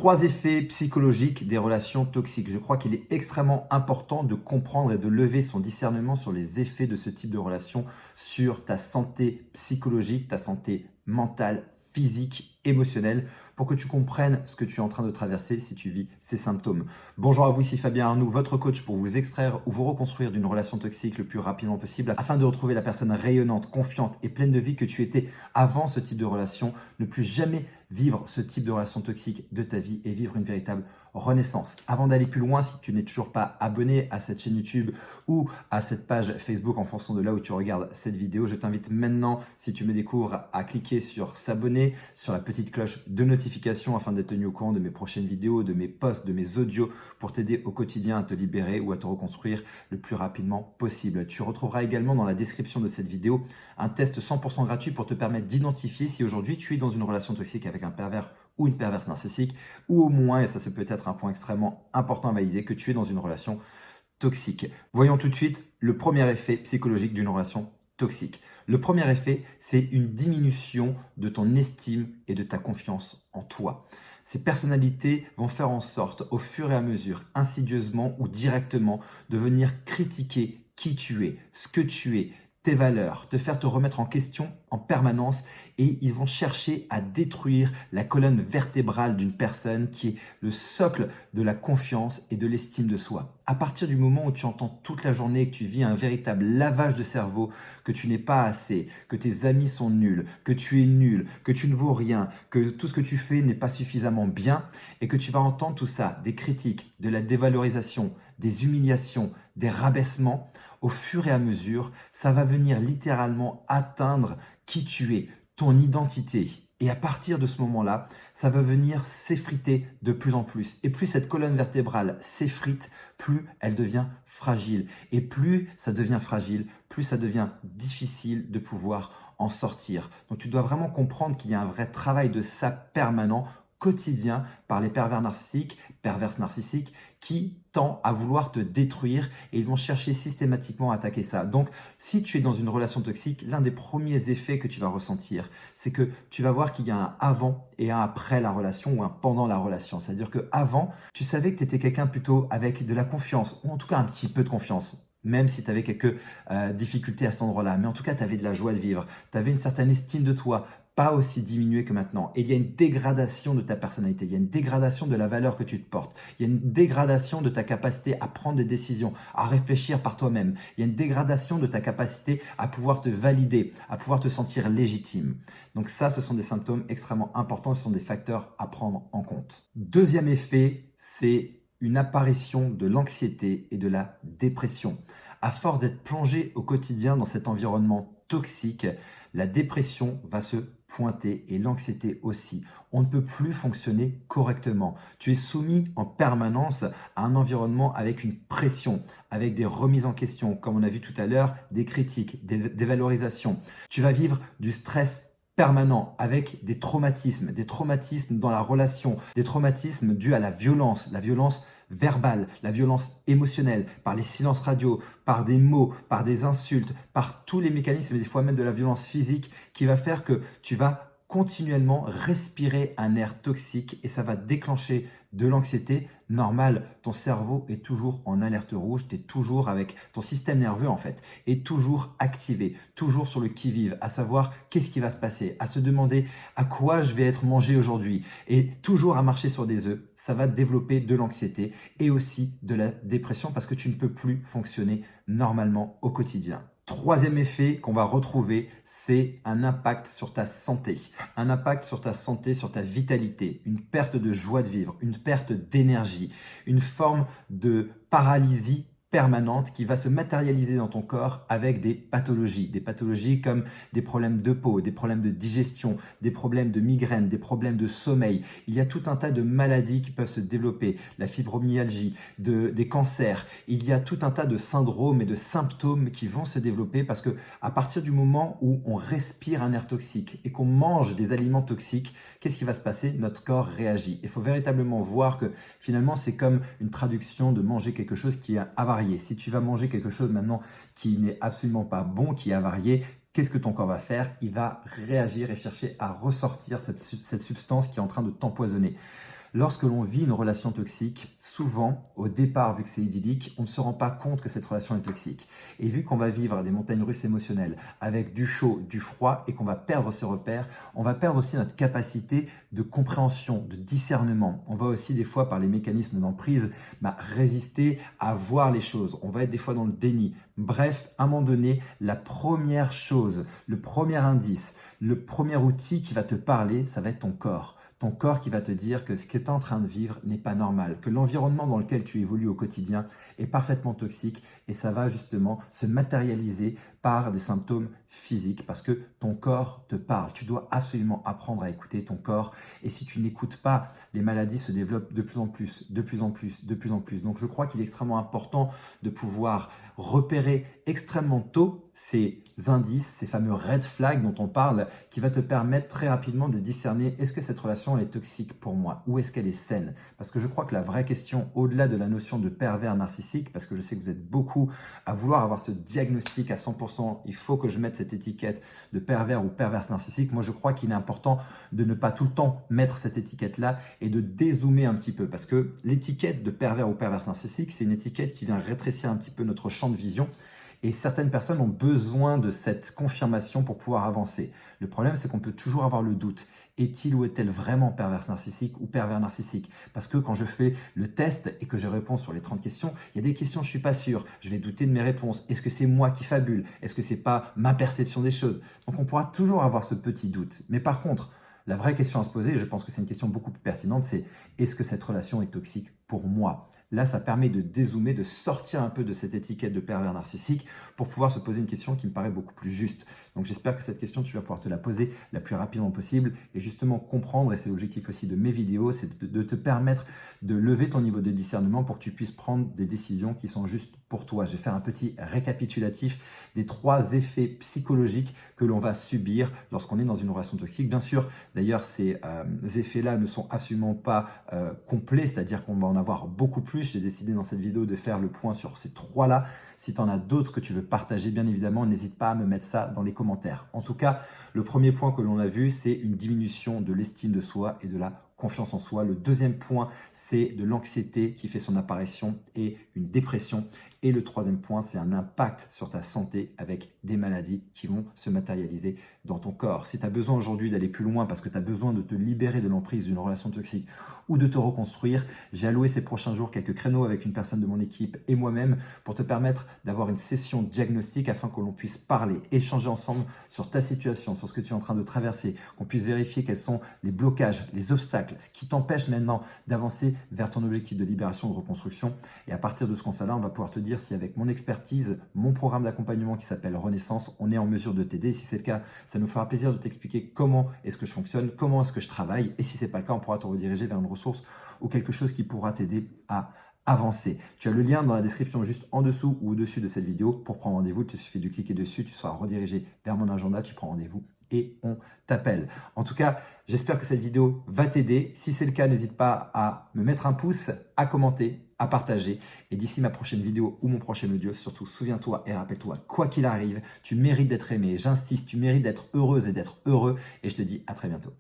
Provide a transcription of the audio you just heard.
3 effets psychologiques des relations toxiques. Je crois qu'il est extrêmement important de comprendre et de lever son discernement sur les effets de ce type de relation sur ta santé psychologique, ta santé mentale, physique, émotionnelle, pour que tu comprennes ce que tu es en train de traverser si tu vis ces symptômes. Bonjour à vous, ici Fabien Arnoux, votre coach pour vous extraire ou vous reconstruire d'une relation toxique le plus rapidement possible afin de retrouver la personne rayonnante, confiante et pleine de vie que tu étais avant ce type de relation. Ne plus jamais vivre ce type de relation toxique de ta vie et vivre une véritable renaissance. Avant d'aller plus loin, si tu n'es toujours pas abonné à cette chaîne YouTube ou à cette page Facebook en fonction de là où tu regardes cette vidéo, je t'invite maintenant, si tu me découvres, à cliquer sur s'abonner, sur la petite cloche de notification afin d'être tenu au courant de mes prochaines vidéos, de mes posts, de mes audios pour t'aider au quotidien à te libérer ou à te reconstruire le plus rapidement possible. Tu retrouveras également dans la description de cette vidéo un test 100% gratuit pour te permettre d'identifier si aujourd'hui tu es dans une relation toxique avec un pervers ou une perverse narcissique, ou au moins, et ça c'est peut-être un point extrêmement important à valider, que tu es dans une relation toxique. Voyons tout de suite le premier effet psychologique d'une relation toxique. Le premier effet, c'est une diminution de ton estime et de ta confiance en toi. Ces personnalités vont faire en sorte, au fur et à mesure, insidieusement ou directement, de venir critiquer qui tu es, ce que tu es, tes valeurs, te faire te remettre en question en permanence, et ils vont chercher à détruire la colonne vertébrale d'une personne qui est le socle de la confiance et de l'estime de soi. À partir du moment où tu entends toute la journée que tu vis un véritable lavage de cerveau, que tu n'es pas assez, que tes amis sont nuls, que tu es nul, que tu ne vaux rien, que tout ce que tu fais n'est pas suffisamment bien, et que tu vas entendre tout ça, des critiques, de la dévalorisation, des humiliations, des rabaissements, au fur et à mesure, ça va venir littéralement atteindre qui tu es, ton identité. Et à partir de ce moment-là, ça va venir s'effriter de plus en plus. Et plus cette colonne vertébrale s'effrite, plus elle devient fragile. Et plus ça devient fragile, plus ça devient difficile de pouvoir en sortir. Donc tu dois vraiment comprendre qu'il y a un vrai travail de ça permanent, quotidien, par les perverses narcissiques, qui tend à vouloir te détruire, et ils vont chercher systématiquement à attaquer ça. Donc, si tu es dans une relation toxique, l'un des premiers effets que tu vas ressentir, c'est que tu vas voir qu'il y a un avant et un après la relation, ou un pendant la relation. C'est-à-dire que avant, tu savais que tu étais quelqu'un plutôt avec de la confiance, ou en tout cas un petit peu de confiance. Même si tu avais quelques difficultés à cet endroit-là. Mais en tout cas, tu avais de la joie de vivre. Tu avais une certaine estime de toi, pas aussi diminuée que maintenant. Et il y a une dégradation de ta personnalité. Il y a une dégradation de la valeur que tu te portes. Il y a une dégradation de ta capacité à prendre des décisions, à réfléchir par toi-même. Il y a une dégradation de ta capacité à pouvoir te valider, à pouvoir te sentir légitime. Donc ça, ce sont des symptômes extrêmement importants. Ce sont des facteurs à prendre en compte. Deuxième effet, c'est une apparition de l'anxiété et de la dépression. À force d'être plongé au quotidien dans cet environnement toxique, la dépression va se pointer, et l'anxiété aussi. On ne peut plus fonctionner correctement. Tu es soumis en permanence à un environnement avec une pression, avec des remises en question, comme on a vu tout à l'heure, des critiques, des valorisations. Tu vas vivre du stress permanent, avec des traumatismes dans la relation, des traumatismes dus à la violence verbale, la violence émotionnelle, par les silences radio, par des mots, par des insultes, par tous les mécanismes, et des fois même de la violence physique, qui va faire que tu vas continuellement respirer un air toxique, et ça va déclencher de l'anxiété. Normal, ton cerveau est toujours en alerte rouge, tu es toujours avec ton système nerveux en fait, est toujours activé, toujours sur le qui-vive, à savoir qu'est-ce qui va se passer, à se demander à quoi je vais être mangé aujourd'hui, et toujours à marcher sur des œufs. Ça va développer de l'anxiété et aussi de la dépression, parce que tu ne peux plus fonctionner normalement au quotidien. Troisième effet qu'on va retrouver, c'est un impact sur ta santé. Un impact sur ta santé, sur ta vitalité, une perte de joie de vivre, une perte d'énergie, une forme de paralysie permanente qui va se matérialiser dans ton corps avec des pathologies comme des problèmes de peau, des problèmes de digestion, des problèmes de migraine, des problèmes de sommeil. Il y a tout un tas de maladies qui peuvent se développer, la fibromyalgie, des cancers. Il y a tout un tas de syndromes et de symptômes qui vont se développer, parce que à partir du moment où on respire un air toxique et qu'on mange des aliments toxiques, qu'est-ce qui va se passer? Notre corps réagit. Il faut véritablement voir que finalement, c'est comme une traduction de manger quelque chose qui est avarié. Si tu vas manger quelque chose maintenant qui n'est absolument pas bon, qui est avarié, qu'est-ce que ton corps va faire? Il va réagir et chercher à ressortir cette substance qui est en train de t'empoisonner. Lorsque l'on vit une relation toxique, souvent, au départ, vu que c'est idyllique, on ne se rend pas compte que cette relation est toxique. Et vu qu'on va vivre des montagnes russes émotionnelles avec du chaud, du froid et qu'on va perdre ses repères, on va perdre aussi notre capacité de compréhension, de discernement. On va aussi des fois, par les mécanismes d'emprise, résister à voir les choses. On va être des fois dans le déni. Bref, à un moment donné, la première chose, le premier indice, le premier outil qui va te parler, ça va être ton corps. Ton corps qui va te dire que ce que tu es en train de vivre n'est pas normal, que l'environnement dans lequel tu évolues au quotidien est parfaitement toxique et ça va justement se matérialiser par des symptômes physiques parce que ton corps te parle. Tu dois absolument apprendre à écouter ton corps et si tu n'écoutes pas, les maladies se développent de plus en plus, de plus en plus, de plus en plus. Donc je crois qu'il est extrêmement important de pouvoir repérer extrêmement tôt ces indices, ces fameux red flags dont on parle, qui va te permettre très rapidement de discerner est-ce que cette relation est toxique pour moi ou est-ce qu'elle est saine. Parce que je crois que la vraie question, au-delà de la notion de pervers narcissique, parce que je sais que vous êtes beaucoup à vouloir avoir ce diagnostic à 100%, il faut que je mette cette étiquette de pervers ou perverse narcissique. Moi, je crois qu'il est important de ne pas tout le temps mettre cette étiquette-là et de dézoomer un petit peu. Parce que l'étiquette de pervers ou perverse narcissique, c'est une étiquette qui vient rétrécir un petit peu notre champ de vision. Et certaines personnes ont besoin de cette confirmation pour pouvoir avancer. Le problème, c'est qu'on peut toujours avoir le doute. Est-il ou est-elle vraiment perverse narcissique ou pervers narcissique? Parce que quand je fais le test et que je réponds sur les 30 questions, il y a des questions, je suis pas sûr. Je vais douter de mes réponses. Est-ce que c'est moi qui fabule? Est-ce que c'est pas ma perception des choses? Donc on pourra toujours avoir ce petit doute. Mais par contre, la vraie question à se poser, et je pense que c'est une question beaucoup plus pertinente, c'est est-ce que cette relation est toxique pour moi? Là, ça permet de dézoomer, de sortir un peu de cette étiquette de pervers narcissique pour pouvoir se poser une question qui me paraît beaucoup plus juste. Donc j'espère que cette question, tu vas pouvoir te la poser la plus rapidement possible et justement comprendre, et c'est l'objectif aussi de mes vidéos, c'est de te permettre de lever ton niveau de discernement pour que tu puisses prendre des décisions qui sont justes pour toi. Je vais faire un petit récapitulatif des 3 effets psychologiques que l'on va subir lorsqu'on est dans une relation toxique. Bien sûr, d'ailleurs, ces effets-là ne sont absolument pas complets, c'est-à-dire qu'on va en avoir beaucoup plus. J'ai décidé dans cette vidéo de faire le point sur ces 3-là. Si tu en as d'autres que tu veux partager, bien évidemment, n'hésite pas à me mettre ça dans les commentaires. En tout cas, le premier point que l'on a vu, c'est une diminution de l'estime de soi et de la confiance en soi. Le deuxième point, c'est de l'anxiété qui fait son apparition et une dépression. Et le troisième point, c'est un impact sur ta santé avec des maladies qui vont se matérialiser dans ton corps. Si tu as besoin aujourd'hui d'aller plus loin parce que tu as besoin de te libérer de l'emprise d'une relation toxique ou de te reconstruire, j'ai alloué ces prochains jours quelques créneaux avec une personne de mon équipe et moi-même pour te permettre d'avoir une session diagnostique afin que l'on puisse parler, échanger ensemble sur ta situation, sur ce que tu es en train de traverser, qu'on puisse vérifier quels sont les blocages, les obstacles, ce qui t'empêche maintenant d'avancer vers ton objectif de libération, de reconstruction. Et à partir de ce constat-là, on va pouvoir te dire si avec mon expertise, mon programme d'accompagnement qui s'appelle Renaissance, on est en mesure de t'aider. Et si c'est le cas, ça nous fera plaisir de t'expliquer comment est-ce que je fonctionne, comment est-ce que je travaille. Et si c'est pas le cas, on pourra te rediriger vers une ressource ou quelque chose qui pourra t'aider à avancer. Tu as le lien dans la description juste en dessous ou au-dessus de cette vidéo pour prendre rendez-vous. Il te suffit de cliquer dessus, tu seras redirigé vers mon agenda, tu prends rendez-vous et on t'appelle. En tout cas, j'espère que cette vidéo va t'aider. Si c'est le cas, n'hésite pas à me mettre un pouce, à commenter, à partager. Et d'ici ma prochaine vidéo ou mon prochain audio, surtout souviens-toi et rappelle-toi, quoi qu'il arrive, tu mérites d'être aimé. J'insiste, tu mérites d'être heureuse et d'être heureux. Et je te dis à très bientôt.